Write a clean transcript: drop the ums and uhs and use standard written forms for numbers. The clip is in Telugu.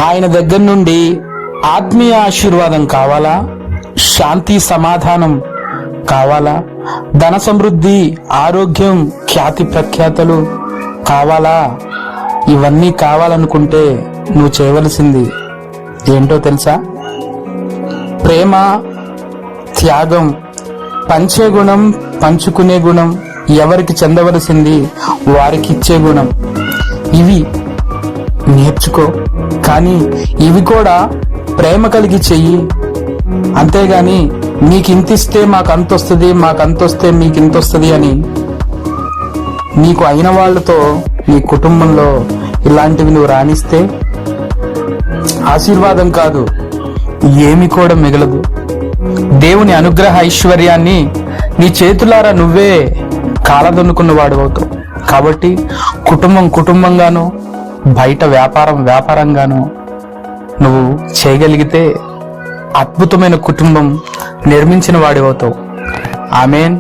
ఆయన దగ్గర నుండి ఆత్మీయ ఆశీర్వాదం కావాలా? శాంతి సమాధానం కావాలా? ధన సమృద్ధి, ఆరోగ్యం, ఖ్యాతి ప్రఖ్యాతలు కావాలా? ఇవన్నీ కావాలనుకుంటే నువ్వు చేయవలసింది ఏంటో తెలుసా? ప్రేమ, త్యాగం, పంచే గుణం, పంచుకునే గుణం, ఎవరికి చెందవలసింది వారికి ఇచ్చే గుణం, ఇవి నేర్చుకో. కానీ ఇవి కూడా ప్రేమ కలిగి చెయ్యి. అంతేగాని నీకు ఇంతిస్తే మాకు అంతొస్తుంది, మాకు అంతొస్తే మీకు ఇంతొస్తుంది అని నీకు అయిన వాళ్ళతో నీ కుటుంబంలో ఇలాంటివి నువ్వు రాణిస్తే ఆశీర్వాదం కాదు, ఏమి కూడా మిగలదు. దేవుని అనుగ్రహ ఐశ్వర్యాన్ని నీ చేతులారా నువ్వే కాలదొన్నుకున్న వాడు అవుతావు. కాబట్టి కుటుంబంగాను, బయట వ్యాపారంగాను నువ్వు చేయగలిగితే అద్భుతమైన కుటుంబం నిర్మించిన వాడి అవుతావు. ఆమేన్.